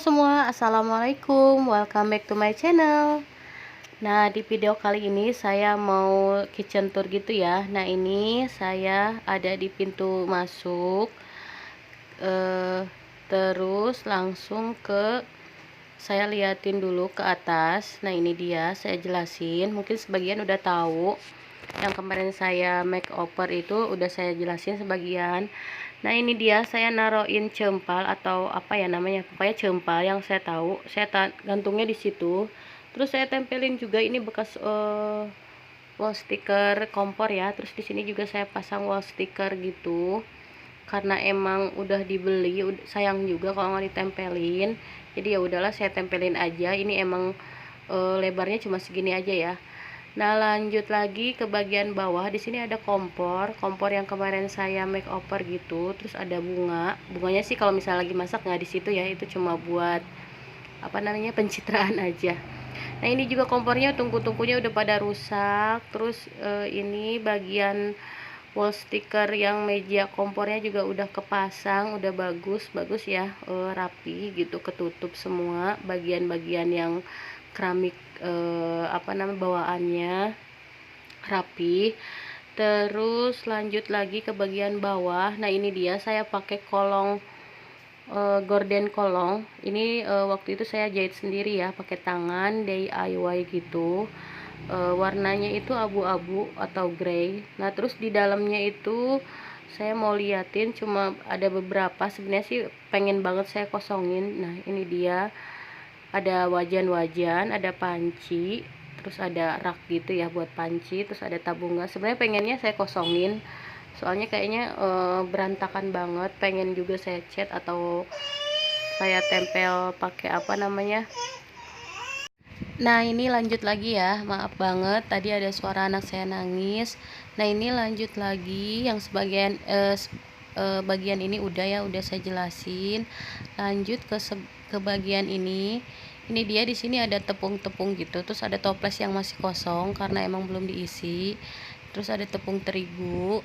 semua, assalamualaikum, welcome back to my channel. Nah, di video kali ini saya mau kitchen tour gitu ya. Nah, ini saya ada di pintu masuk, terus langsung ke saya liatin dulu ke atas. Nah, ini dia, saya jelasin. Mungkin sebagian udah tahu. Yang kemarin saya makeover itu udah saya jelasin sebagian. Nah, ini dia saya naruhin cempal atau apa ya namanya, pokoknya cempal yang saya tahu. Saya gantungnya di situ. Terus saya tempelin juga ini bekas wall sticker kompor ya. Terus di sini juga saya pasang wall sticker gitu. Karena emang udah dibeli, sayang juga kalau nggak ditempelin. Jadi ya udahlah saya tempelin aja. Ini emang lebarnya cuma segini aja ya. Nah, lanjut lagi ke bagian bawah. Di sini ada kompor yang kemarin saya makeover gitu. Terus ada bunganya sih kalau misalnya lagi masak nggak di situ ya, itu cuma buat apa namanya, pencitraan aja. Nah, ini juga kompornya tungku-tungkunya udah pada rusak. Terus ini bagian wall sticker yang meja kompornya juga udah kepasang, udah bagus ya, rapi gitu, ketutup semua bagian-bagian yang keramik, apa namanya, bawaannya rapi. Terus lanjut lagi ke bagian bawah. Nah, ini dia saya pakai kolong, gorden kolong ini. Waktu itu saya jahit sendiri ya, pakai tangan DIY gitu. Warnanya itu abu-abu atau grey. Nah, terus di dalamnya itu saya mau liatin, cuma ada beberapa, sebenarnya sih pengen banget saya kosongin. Nah, ini dia, ada wajan-wajan, ada panci, terus ada rak gitu ya buat panci, terus ada tabung gas. Sebenarnya pengennya saya kosongin, soalnya kayaknya berantakan banget. Pengen juga saya cat atau saya tempel pakai apa namanya. Nah, ini lanjut lagi ya, maaf banget tadi ada suara anak saya nangis. Nah, ini lanjut lagi yang sebagian bagian ini udah ya, udah saya jelasin. Lanjut ke bagian ini. Ini dia, di sini ada tepung-tepung gitu, terus ada toples yang masih kosong karena emang belum diisi. Terus ada tepung terigu.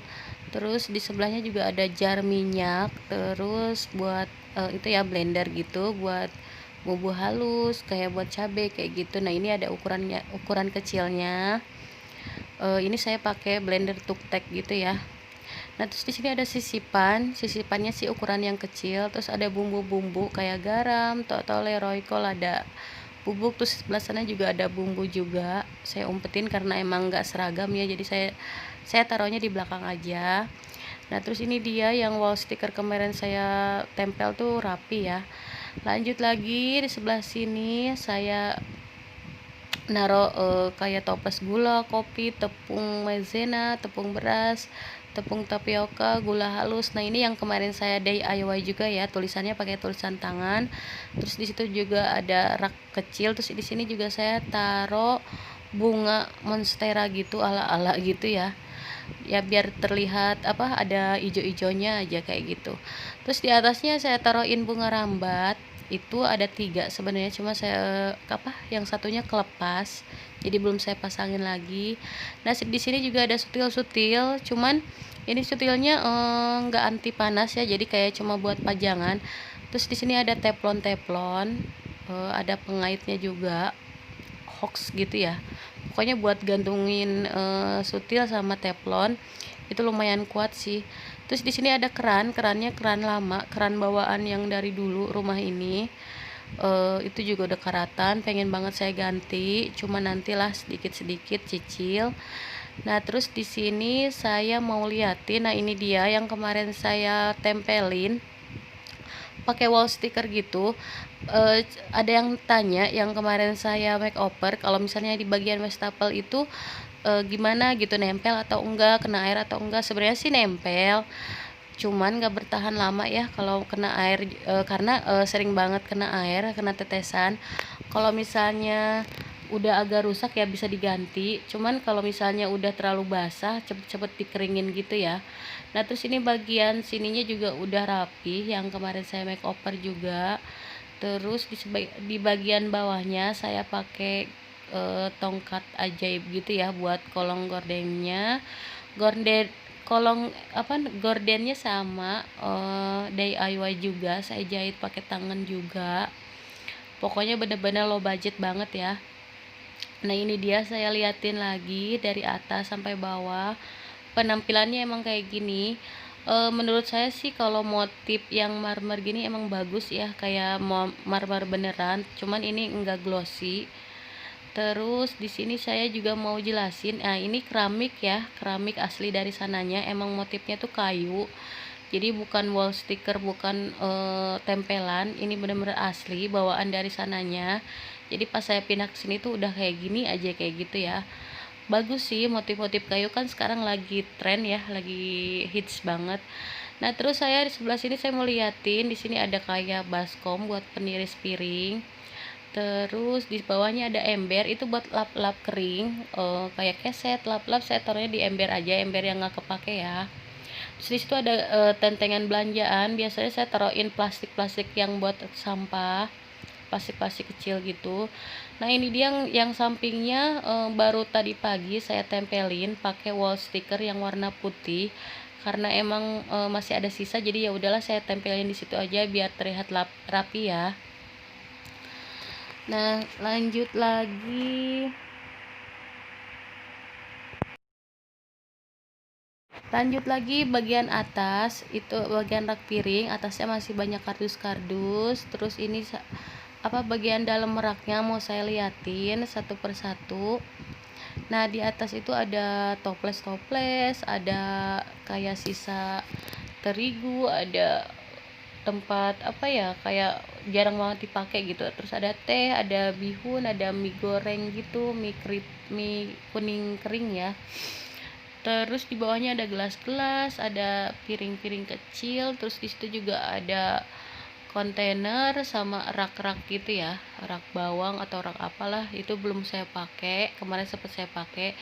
Terus di sebelahnya juga ada jar minyak, terus buat itu ya, blender gitu buat bumbu halus kayak buat cabai kayak gitu. Nah, ini ada ukuran kecilnya. Ini saya pakai blender tuk-tek gitu ya. Nah, terus di sini ada sisipannya sih ukuran yang kecil. Terus ada bumbu-bumbu kayak garam, totole, royco, ada bubuk. Terus sebelah sana juga ada bumbu juga. Saya umpetin karena emang nggak seragam ya, jadi saya taruhnya di belakang aja. Nah, terus ini dia yang wall sticker kemarin saya tempel tuh rapi ya. Lanjut lagi di sebelah sini saya naruh kayak toples gula, kopi, tepung maizena, tepung beras, tepung tapioka, gula halus. Nah, ini yang kemarin saya DIY juga ya, tulisannya pakai tulisan tangan. Terus di situ juga ada rak kecil. Terus di sini juga saya taruh bunga monstera gitu, ala-ala gitu ya. Ya biar terlihat apa, ada ijo-ijonya aja kayak gitu. Terus di atasnya saya taruhin bunga rambat. Itu ada 3 sebenarnya, cuma saya apa, yang satunya kelepas, jadi belum saya pasangin lagi. Nah, di sini juga ada sutil-sutil, cuman ini sutilnya nggak anti panas ya, jadi kayak cuma buat pajangan. Terus di sini ada teflon, ada pengaitnya juga, hoax gitu ya, pokoknya buat gantungin sutil sama teflon itu lumayan kuat sih. Terus di sini ada kerannya keran lama, keran bawaan yang dari dulu rumah ini. Itu juga udah karatan, pengen banget saya ganti, cuma nantilah sedikit-sedikit cicil. Nah, terus di sini saya mau liatin. Nah, ini dia yang kemarin saya tempelin pakai wall sticker gitu. Ada yang tanya yang kemarin saya makeover, kalau misalnya di bagian wastafel itu gimana gitu, nempel atau enggak, kena air atau enggak. Sebenarnya sih nempel, cuman nggak bertahan lama ya kalau kena air, karena sering banget kena air, kena tetesan. Kalau misalnya udah agak rusak ya bisa diganti, cuman kalau misalnya udah terlalu basah cepet-cepet dikeringin gitu ya. Nah, terus ini bagian sininya juga udah rapi yang kemarin saya makeover juga. Terus di bagian bawahnya saya pakai tongkat ajaib gitu ya buat kolong gordennya. Kolong apa, gordennya sama DIY juga, saya jahit pakai tangan juga. Pokoknya bener-bener low budget banget ya. Nah ini dia, saya liatin lagi dari atas sampai bawah, penampilannya emang kayak gini. Menurut saya sih kalau motif yang marmer gini emang bagus ya, kayak marmer beneran, cuman ini enggak glossy. Terus di sini saya juga mau jelasin, ini keramik ya, keramik asli dari sananya, emang motifnya tuh kayu. Jadi bukan wall sticker, bukan tempelan, ini bener-bener asli bawaan dari sananya. Jadi pas saya pindah ke sini tuh udah kayak gini aja, kayak gitu ya. Bagus sih, motif-motif kayu kan sekarang lagi tren ya, lagi hits banget. Nah, terus saya di sebelah sini saya mau liatin, di sini ada kayak baskom buat peniris piring. Terus di bawahnya ada ember, itu buat lap-lap kering, kayak keset, lap-lap saya taruhnya di ember aja, ember yang nggak kepake ya. Terus di situ ada tentengan belanjaan, biasanya saya taruhin plastik-plastik yang buat sampah, plastik-plastik kecil gitu. Nah ini dia yang sampingnya baru tadi pagi saya tempelin pakai wall sticker yang warna putih, karena emang masih ada sisa, jadi ya udahlah saya tempelin di situ aja biar terlihat rapi ya. Nah lanjut lagi bagian atas, itu bagian rak piring, atasnya masih banyak kardus-kardus. Terus ini bagian dalam raknya mau saya liatin satu persatu. Nah di atas itu ada toples-toples, ada kayak sisa terigu, ada tempat kayak jarang banget dipakai gitu. Terus ada teh, ada bihun, ada mie goreng gitu, mie kuning kering ya. Terus di bawahnya ada gelas-gelas, ada piring-piring kecil. Terus di situ juga ada kontainer sama rak-rak gitu ya, rak bawang atau rak apalah, itu belum saya pakai, kemarin sempat saya pakai.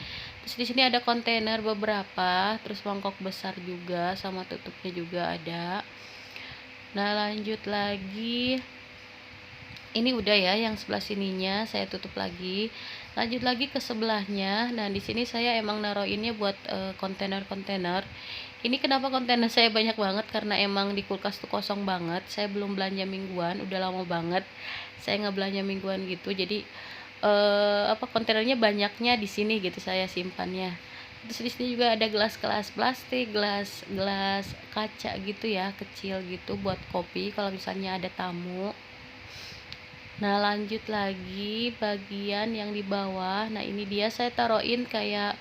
Terus di sini ada kontainer beberapa, terus mangkok besar juga sama tutupnya juga ada. Nah lanjut lagi, ini udah ya yang sebelah sininya saya tutup lagi. Lanjut lagi ke sebelahnya. Nah di sini saya emang naruhinnya buat kontainer-kontainer. Ini kenapa kontainer saya banyak banget, karena emang di kulkas tuh kosong banget, saya belum belanja mingguan, udah lama banget saya nggak belanja mingguan gitu. Jadi kontainernya banyaknya di sini gitu saya simpannya. Terus di sini juga ada gelas-gelas plastik, gelas kaca gitu ya, kecil gitu buat kopi kalau misalnya ada tamu. Nah lanjut lagi bagian yang di bawah. Nah ini dia saya taruhin kayak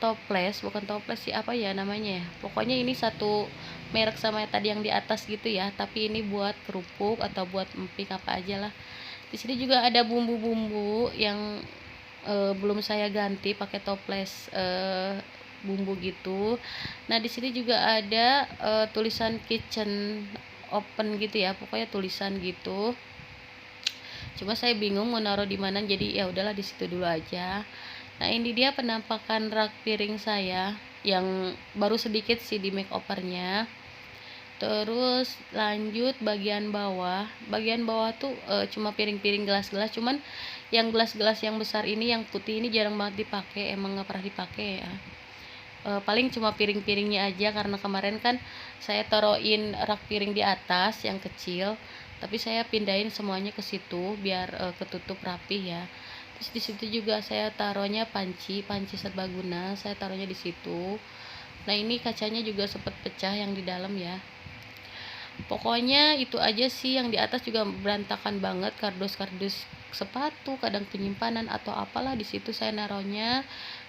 toples, bukan toples sih, apa ya namanya ya, pokoknya ini satu merek sama tadi yang di atas gitu ya, tapi ini buat kerupuk atau buat emping apa aja lah. Di sini juga ada bumbu-bumbu yang belum saya ganti pakai toples bumbu gitu. Nah di sini juga ada tulisan kitchen open gitu ya, pokoknya tulisan gitu. Cuma saya bingung mau naruh di mana, jadi ya udahlah di situ dulu aja. Nah ini dia penampakan rak piring saya yang baru sedikit sih di makeovernya. Terus lanjut bagian bawah, tuh cuma piring-piring gelas-gelas, cuman yang gelas-gelas yang besar ini yang putih ini jarang banget dipakai, emang nggak pernah dipakai ya. Paling cuma piring-piringnya aja, karena kemarin kan saya taruhin rak piring di atas yang kecil, tapi saya pindahin semuanya ke situ biar ketutup rapi ya. Terus di situ juga saya taruhnya panci serbaguna, saya taruhnya di situ. Nah ini kacanya juga sempat pecah yang di dalam ya. Pokoknya itu aja sih, yang di atas juga berantakan banget, kardus-kardus sepatu, kadang penyimpanan atau apalah di situ saya naruhnya.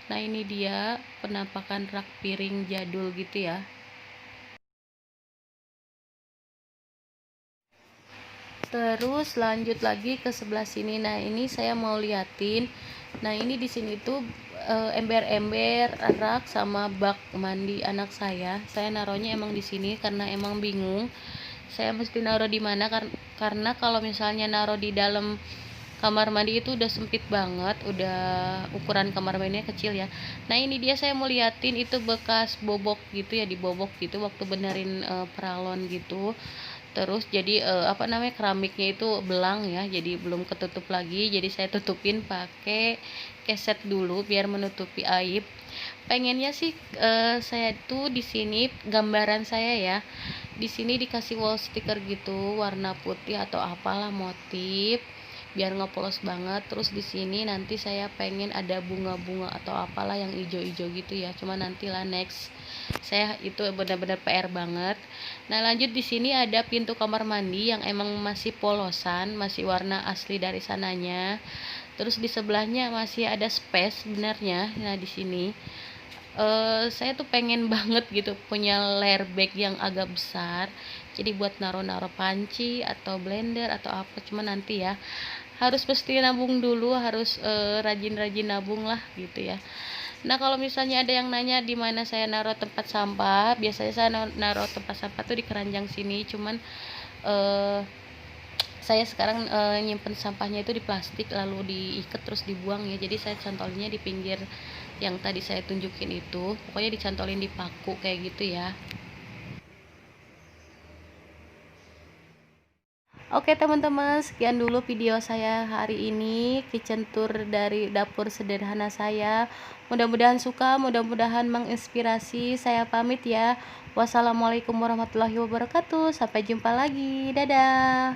Nah ini dia penampakan rak piring jadul gitu ya. Terus lanjut lagi ke sebelah sini. Nah ini saya mau liatin. Nah ini di sini tuh ember-ember rak sama bak mandi anak saya. Saya naruhnya emang di sini karena emang bingung saya mesti naruh di mana, karena kalau misalnya naruh di dalam kamar mandi itu udah sempit banget, udah ukuran kamar mandinya kecil ya. Nah ini dia saya mau liatin, itu bekas bobok gitu ya, dibobok gitu waktu benerin peralon gitu. Terus jadi keramiknya itu belang ya, jadi belum ketutup lagi, jadi saya tutupin pakai keset dulu biar menutupi aib. Pengennya sih saya tuh di sini gambaran saya ya, di sini dikasih wall sticker gitu warna putih atau apalah motif, biar nggak polos banget. Terus di sini nanti saya pengen ada bunga-bunga atau apalah yang ijo-ijo gitu ya, cuma nantilah next. Saya itu benar-benar PR banget. Nah, lanjut di sini ada pintu kamar mandi yang emang masih polosan, masih warna asli dari sananya. Terus di sebelahnya masih ada space sebenarnya. Nah, di sini saya tuh pengen banget gitu punya layer bag yang agak besar, jadi buat naro-naro panci atau blender atau apa, cuma nanti ya, harus mesti nabung dulu, harus rajin-rajin nabung lah gitu ya. Nah, kalau misalnya ada yang nanya di mana saya naruh tempat sampah, biasanya saya naruh tempat sampah tuh di keranjang sini, cuman eh, saya sekarang nyimpen sampahnya itu di plastik lalu diikat terus dibuang ya, jadi saya cantolinnya di pinggir yang tadi saya tunjukin itu, pokoknya dicantolin di paku kayak gitu ya. Oke teman-teman, sekian dulu video saya hari ini, kitchen tour dari dapur sederhana saya. Mudah-mudahan suka, mudah-mudahan menginspirasi. Saya pamit ya. Wassalamualaikum warahmatullahi wabarakatuh. Sampai jumpa lagi. Dadah.